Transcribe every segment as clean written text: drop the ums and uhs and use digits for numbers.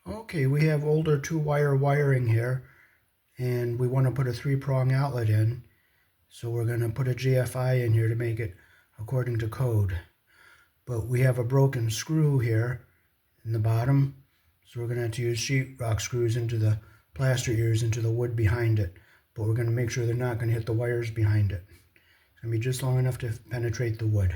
Okay, we have older 2-wire wiring here, and we want to put a 3-prong outlet in. So we're going to put a GFI in here to make it according to code. But we have a broken screw here in the bottom, so we're going to have to use sheetrock screws into the plaster ears into the wood behind it. But we're going to make sure they're not going to hit the wires behind it. It's going to be just long enough to penetrate the wood.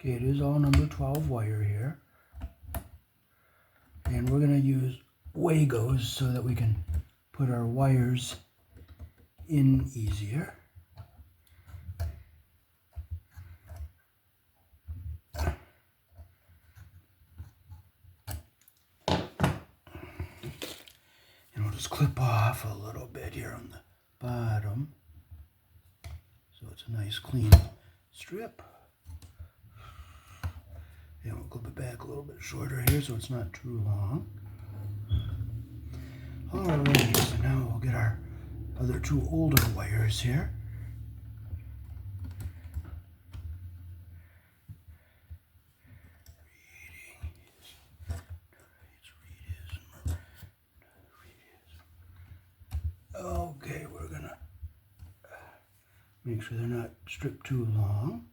Okay, it is all number 12 wire here. And we're going to use Wagos so that we can put our wires in easier. And we'll just clip off a little bit here on the bottom, so it's a nice clean strip. And we'll clip it back a little bit shorter here so it's not too long. Alright, so now we'll get our other 2 older wires here. Okay, we're gonna make sure they're not stripped too long.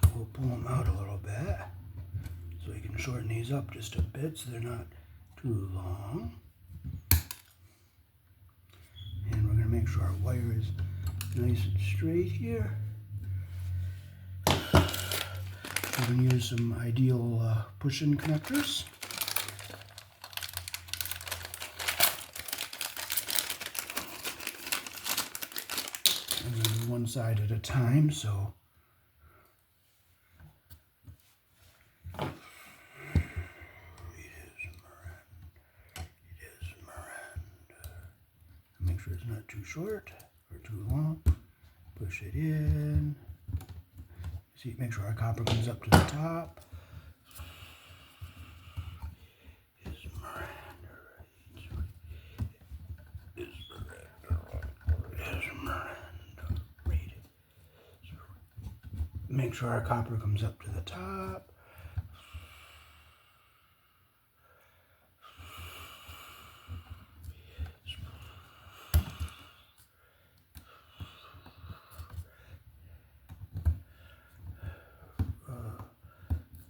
So we'll pull them out a little bit so we can shorten these up just a bit so they're not too long. And we're gonna make sure our wire is nice and straight here. We're going to use some ideal push-in connectors. And then one side at a time, so it is Miranda. Make sure it's not too short or too long. Push it in. See, make sure our copper comes up to the top. Make sure our copper comes up to the top.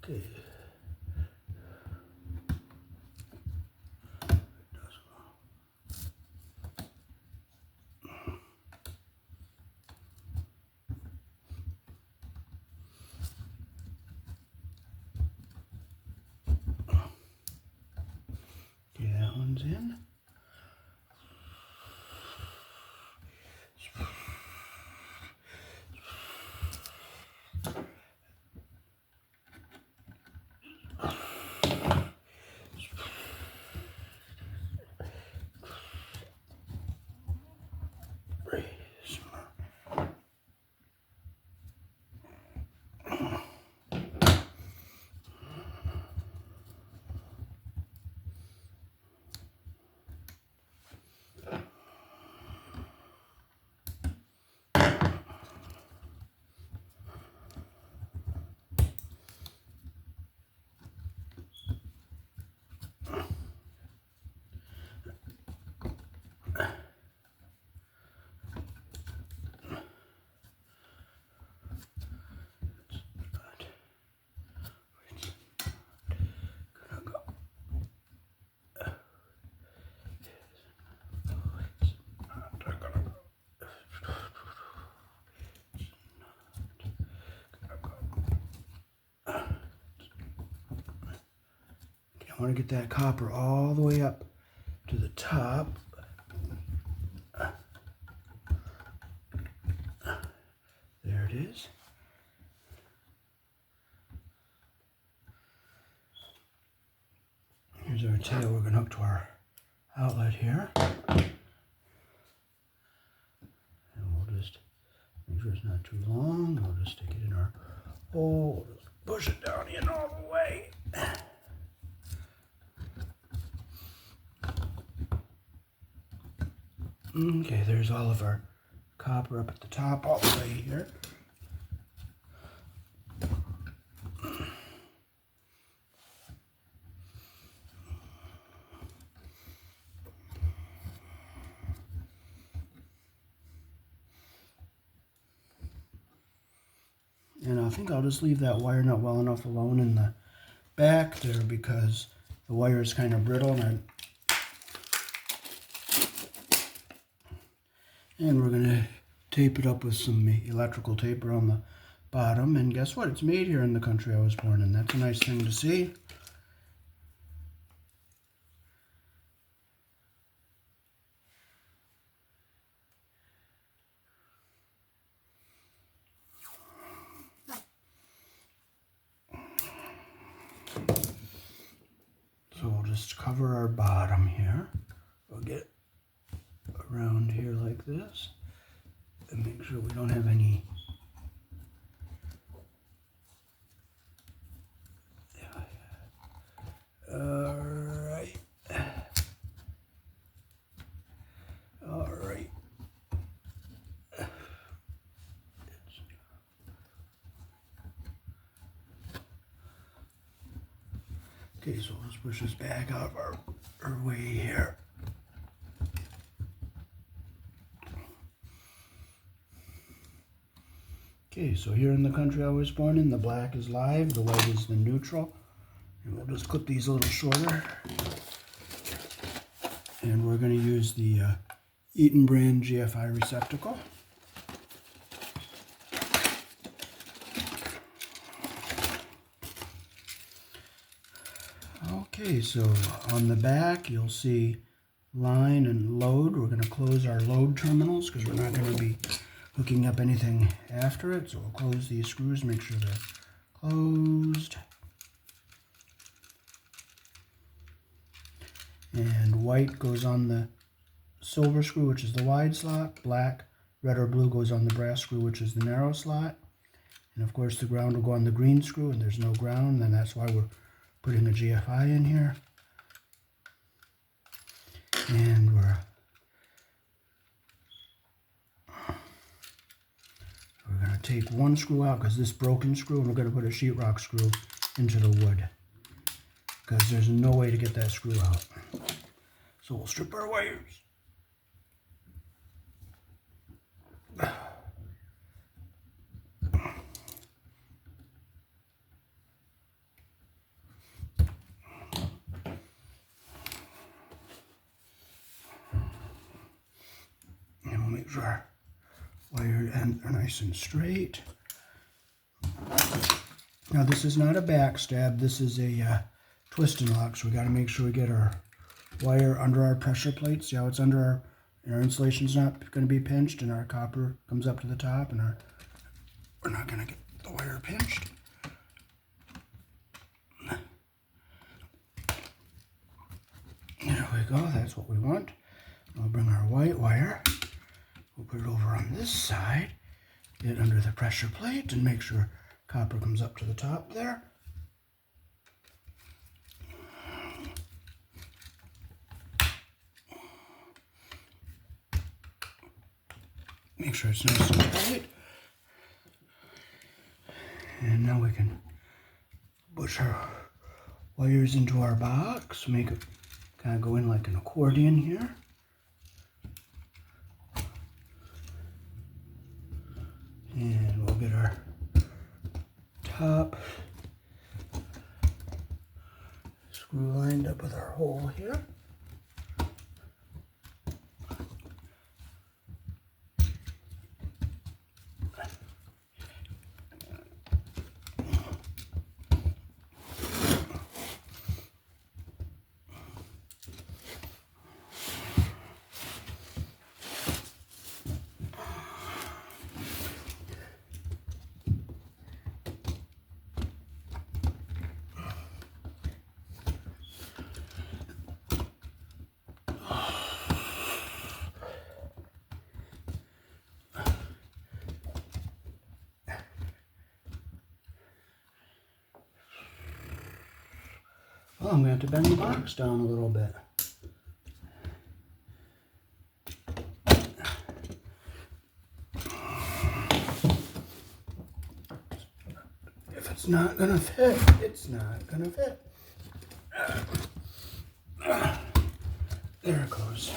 Okay. Okay, that one's in. want to get that copper all the way up to the top. There it is. Here's our tail we're going to hook to our outlet here. And we'll just make sure it's not too long. We'll just stick it in our hole. We'll just push it down in all the way. Okay, there's all of our copper up at the top all the way here. And I think I'll just leave that wire nut well enough alone in the back there because the wire is kind of brittle. And we're going to tape it up with some electrical tape around the bottom. And guess what? It's made here in the country I was born in. That's a nice thing to see. So we'll just cover our bottom here. We'll get around here like this and make sure we don't have any Alright. Okay, so let's push this back out of our way here. Okay, so here in the country I was born in, the black is live, the white is the neutral. And we'll just clip these a little shorter. And we're going to use the Eaton brand GFI receptacle. Okay, so on the back you'll see line and load. We're going to close our load terminals because we're not going to be hooking up anything after it. So we'll close these screws, make sure they're closed. And white goes on the silver screw, which is the wide slot. Black, red, or blue goes on the brass screw, which is the narrow slot. And of course the ground will go on the green screw, and there's no ground, and that's why we're putting a GFI in here. And we're going to take one screw out because this broken screw, and we're going to put a sheetrock screw into the wood because there's no way to get that screw out. So we'll strip our wires. And we'll make sure our wire ends are nice and straight. Now this is not a backstab, this is a twist and lock, so we got to make sure we get our wire under our pressure plate. See how it's under our insulation's not going to be pinched, and our copper comes up to the top, and we're not going to get the wire pinched. There we go, that's what we want. We'll bring our white wire, we'll put it over on this side, get it under the pressure plate, and make sure copper comes up to the top there. Make sure it's nice and tight. And now we can push our wires into our box, make it kind of go in like an accordion here. And we'll get our top screw lined up with our hole here. Oh, I'm going to have to bend the box down a little bit. If it's not going to fit, it's not going to fit. There it goes.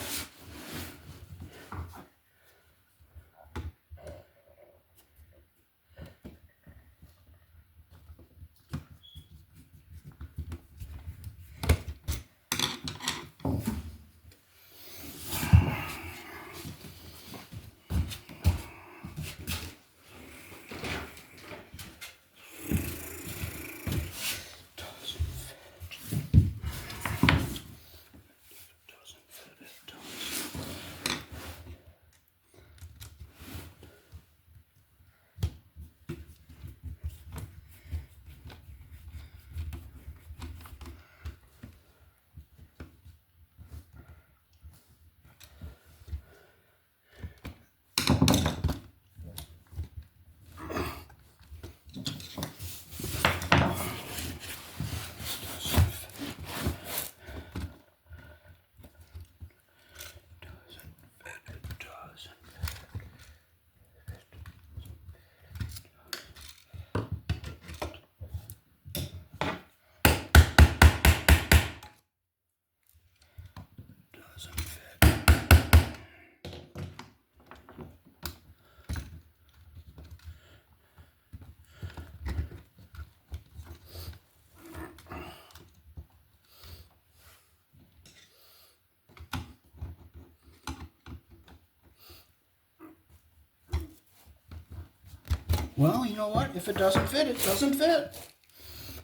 Well, you know what? If it doesn't fit, it doesn't fit.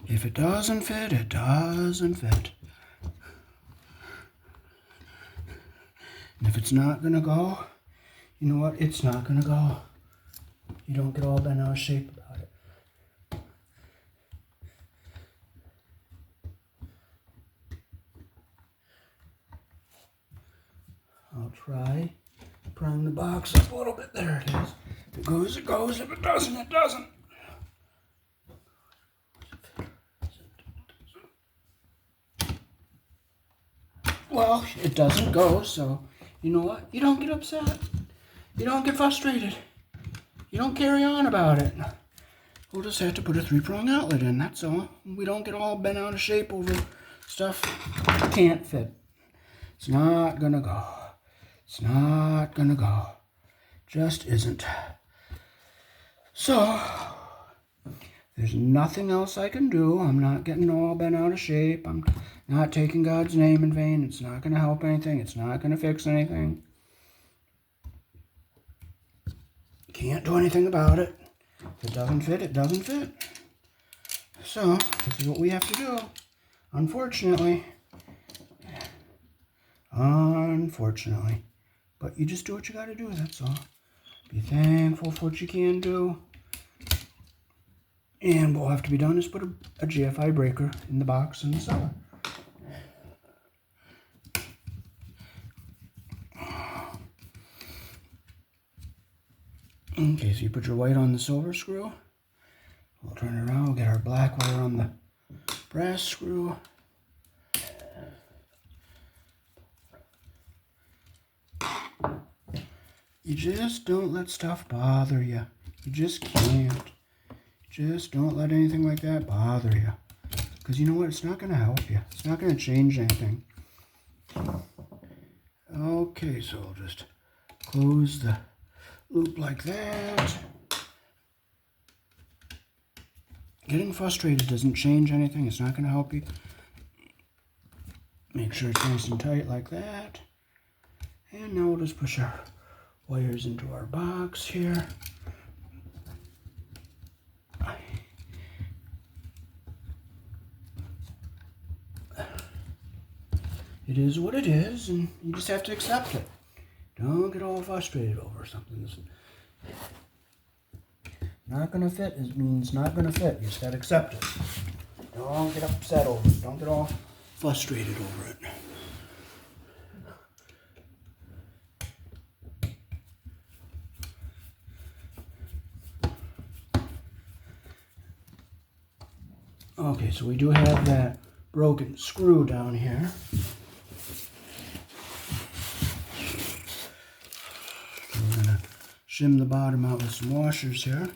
If it doesn't fit, it doesn't fit. And if it's not going to go, you know what? It's not going to go. You don't get all bent out of shape about it. I'll try prong the box up a little bit. There it is. If it goes, it goes. If it doesn't, it doesn't. Well, it doesn't go, so you know what? You don't get upset. You don't get frustrated. You don't carry on about it. We'll just have to put a 3-prong outlet in, that's all. We don't get all bent out of shape over stuff that can't fit. It's not gonna go. It's not gonna go. Just isn't. So, there's nothing else I can do. I'm not getting all bent out of shape. I'm not taking God's name in vain. It's not going to help anything. It's not going to fix anything. Can't do anything about it. If it doesn't fit, it doesn't fit. So, this is what we have to do. Unfortunately. Unfortunately. But you just do what you got to do, that's all. Be thankful for what you can do. And what will have to be done is put a GFI breaker in the box in the cellar. Okay, so you put your white on the silver screw. We'll turn it around. We'll get our black wire on the brass screw. You just don't let stuff bother you. You just can't. Just don't let anything like that bother you. Because you know what? It's not going to help you. It's not going to change anything. Okay, so I'll just close the loop like that. Getting frustrated doesn't change anything. It's not going to help you. Make sure it's nice and tight like that. And now we'll just push our wires into our box here. It is what it is, and you just have to accept it. Don't get all frustrated over something that's not going to fit. It means not going to fit. You just got to accept it. Don't get upset over it. Don't get all frustrated over it. Okay, so we do have that broken screw down here. So we're going to shim the bottom out with some washers here.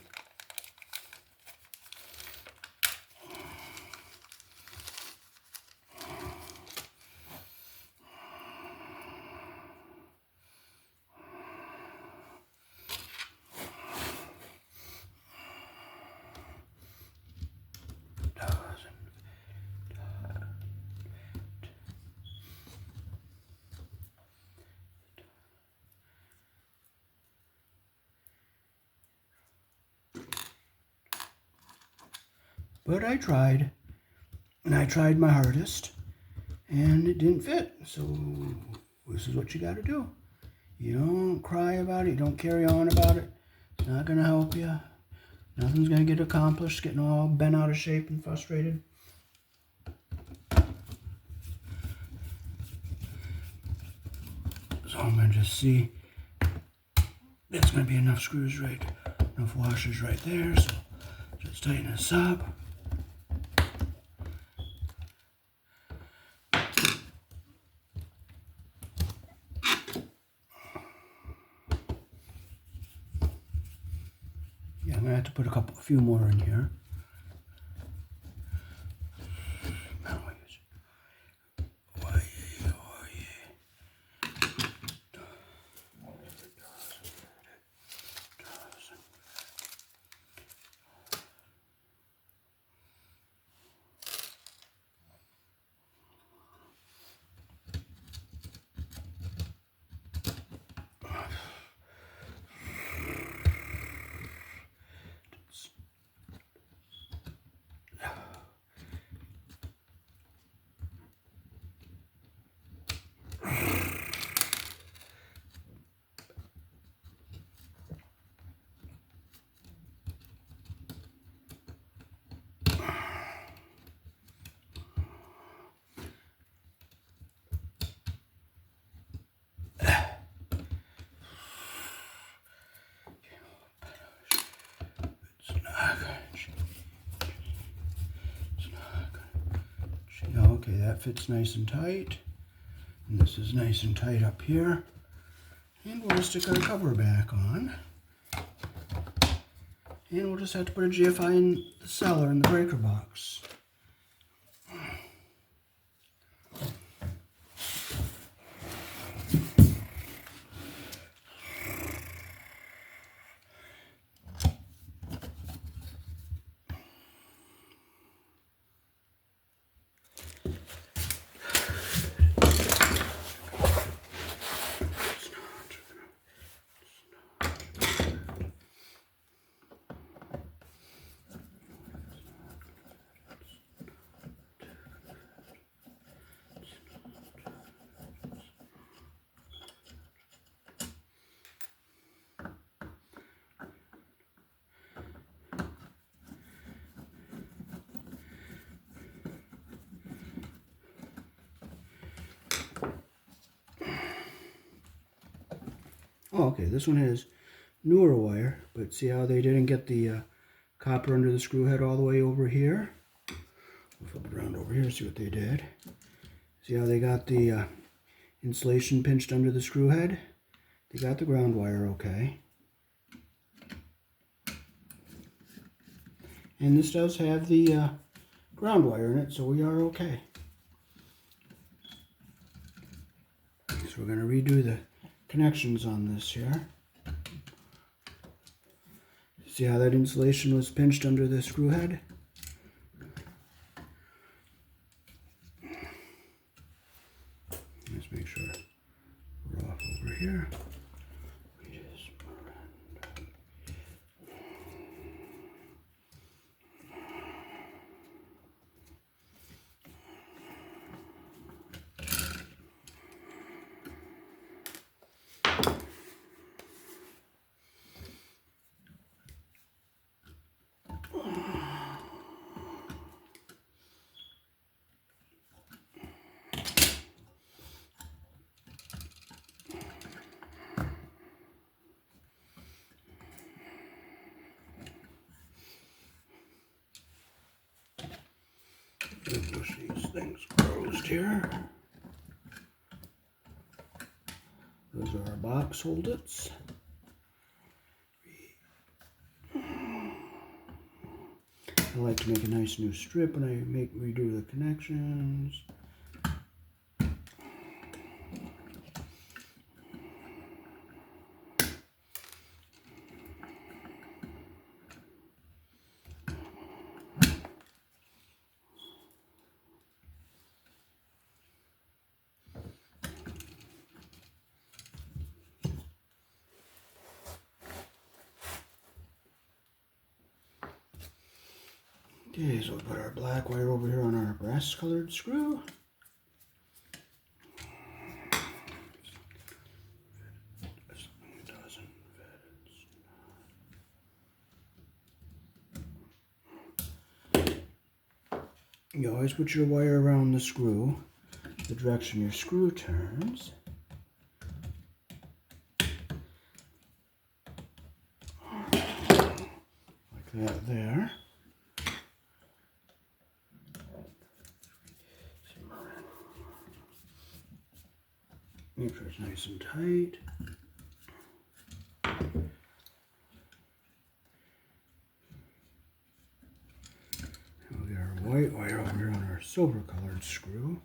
But I tried, and I tried my hardest, and it didn't fit. So this is what you got to do. You don't cry about it. You don't carry on about it. It's not going to help you. Nothing's going to get accomplished, getting all bent out of shape and frustrated. So I'm going to just see. That's going to be enough screws right, enough washers right there. So just tighten this up. Yeah, I'm going to have to put a few more in here. Okay, that fits nice and tight. And this is nice and tight up here. And we'll stick our cover back on. And we'll just have to put a GFI in the cellar in the breaker box. Oh, okay, this one has newer wire, but see how they didn't get the copper under the screw head all the way over here? We'll flip it around over here and see what they did. See how they got the insulation pinched under the screw head? They got the ground wire okay. And this does have the ground wire in it, so we are okay. So we're going to redo the connections on this here. See how that insulation was pinched under the screw head? Let's make sure we're off over here. Push these things closed here. Those are our box holdits. I like to make a nice new strip when I redo the connections. Okay, so we'll put our black wire over here on our brass colored screw. You always put your wire around the screw, the direction your screw turns. Like that there. Make sure it's nice and tight. And we'll get our white wire over here on our silver colored screw.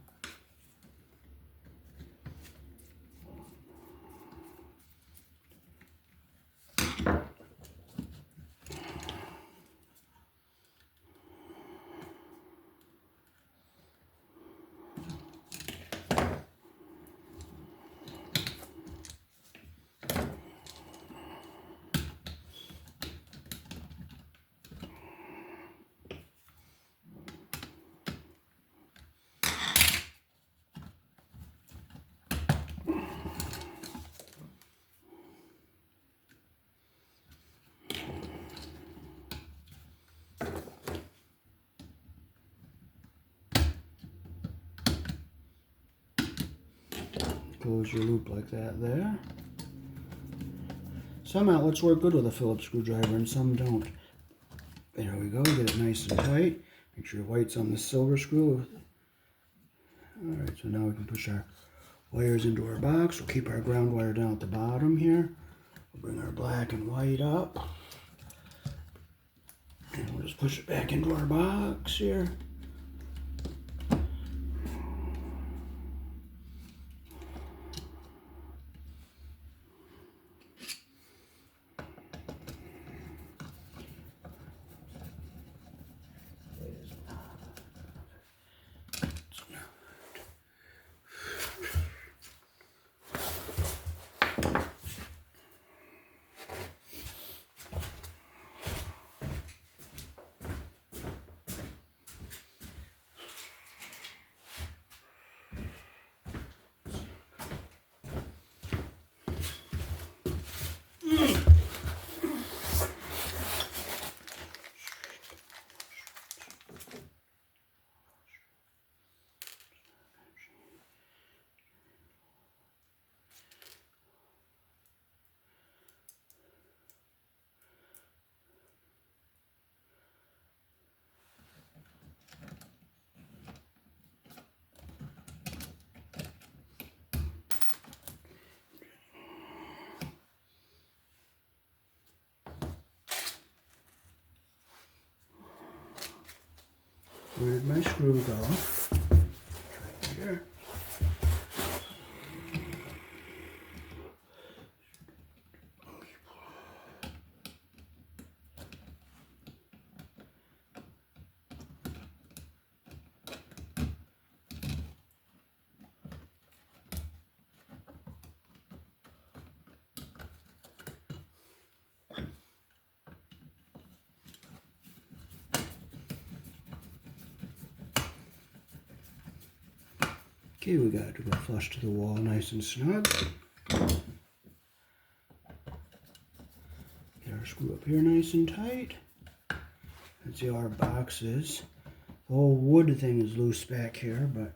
Close your loop like that there. Some outlets work good with a Phillips screwdriver and some don't. There we go, get it nice and tight. Make sure your white's on the silver screw. Alright, so now we can push our wires into our box. We'll keep our ground wire down at the bottom here. We'll bring our black and white up. And we'll just push it back into our box here. Where did my screw go? Right here. Okay, we got to go flush to the wall nice and snug. Get our screw up here nice and tight. Let's see how our box is. The whole wood thing is loose back here, but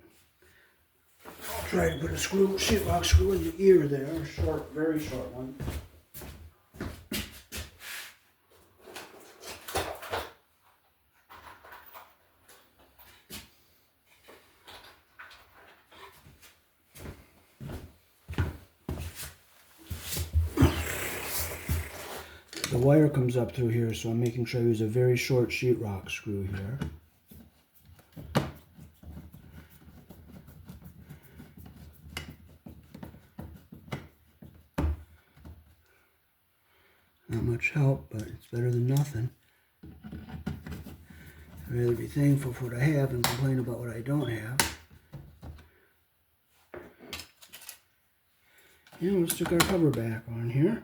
I'll try to put a sheetrock screw in the ear there, a short, very short one. The wire comes up through here, so I'm making sure I use a very short sheetrock screw here. Not much help, but it's better than nothing. I'd rather be thankful for what I have and complain about what I don't have. And we'll stick our cover back on here.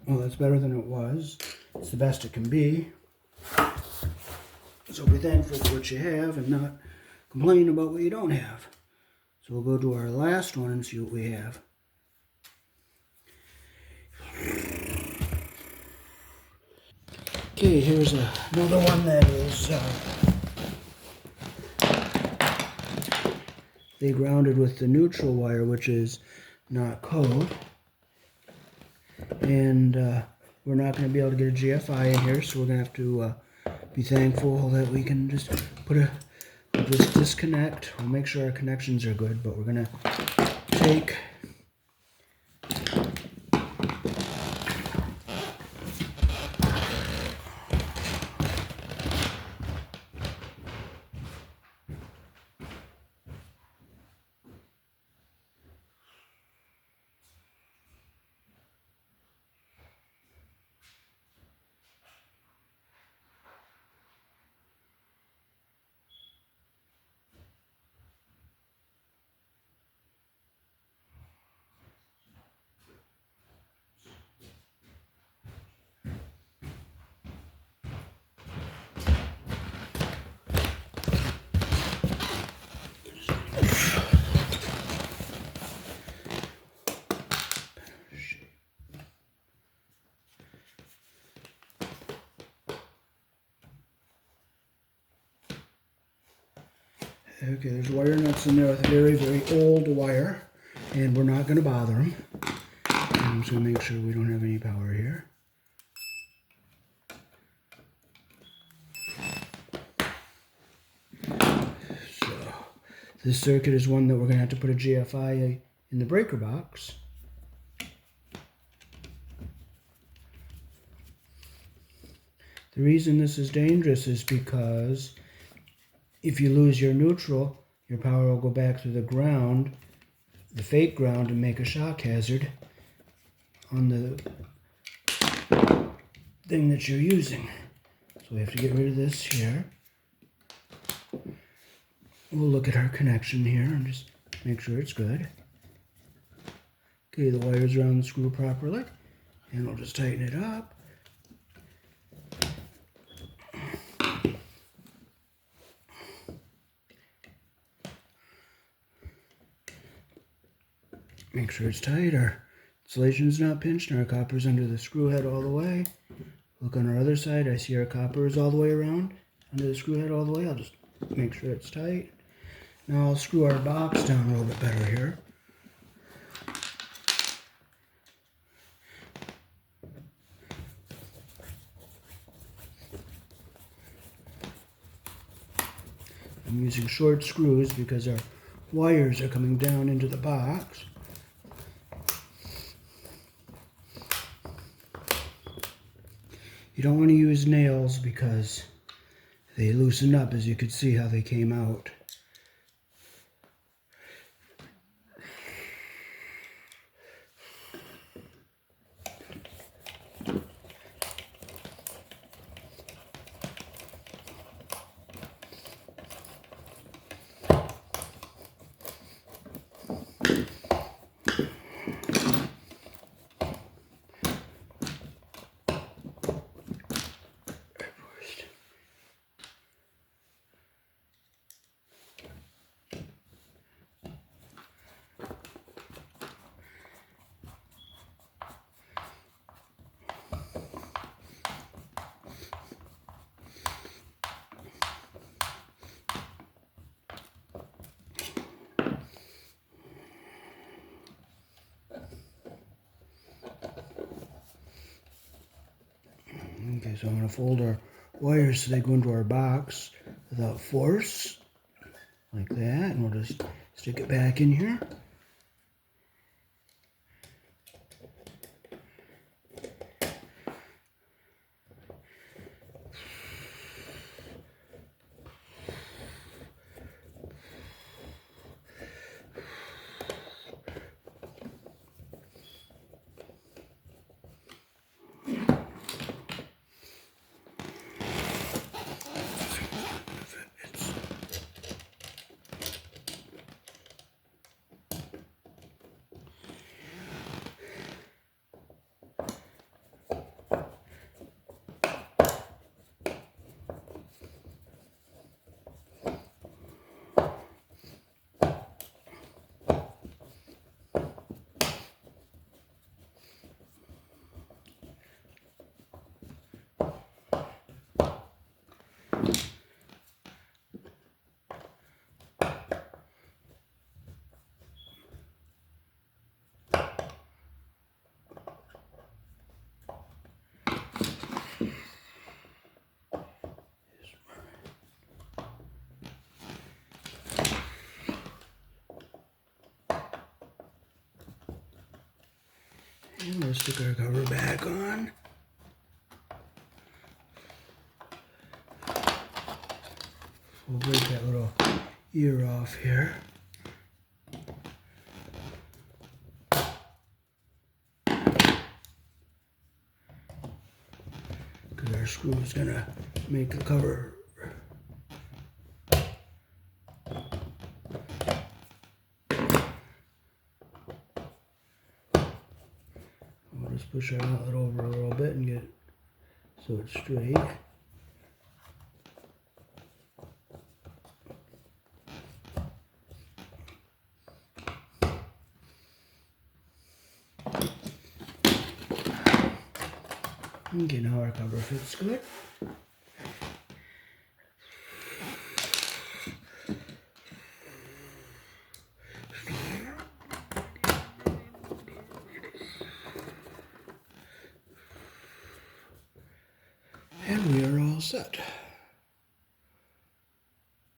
Well, that's better than it was. It's the best it can be. So be thankful for what you have and not complain about what you don't have. So we'll go to our last one and see what we have. Okay, here's another one that is they grounded with the neutral wire, which is not code. And we're not going to be able to get a GFI in here, so we're going to have to be thankful that we can just we'll just disconnect. We'll make sure our connections are good, but we're going to take okay, there's wire nuts in there with a very, very old wire, and we're not going to bother them. And I'm just going to make sure we don't have any power here. So this circuit is one that we're going to have to put a GFI in the breaker box. The reason this is dangerous is because if you lose your neutral, your power will go back to the ground, the fake ground, and make a shock hazard on the thing that you're using. So we have to get rid of this here. We'll look at our connection here and just make sure it's good. Okay, the wire's around the screw properly, and we'll just tighten it up. Make sure it's tight. Our insulation's not pinched and our copper's under the screw head all the way. Look on our other side. I see our copper is all the way around under the screw head all the way. I'll just make sure it's tight. Now I'll screw our box down a little bit better here. I'm using short screws because our wires are coming down into the box. You don't want to use nails because they loosen up, as you could see how they came out. Okay, so I'm going to fold our wires so they go into our box without force. like that, and we'll just stick it back in here. And we'll stick our cover back on. We'll break that little ear off here. Because our screw is going to make the cover. We'll just push our outlet over a little bit and get it so it's straight. Okay, now our cover fits good. And we are all set.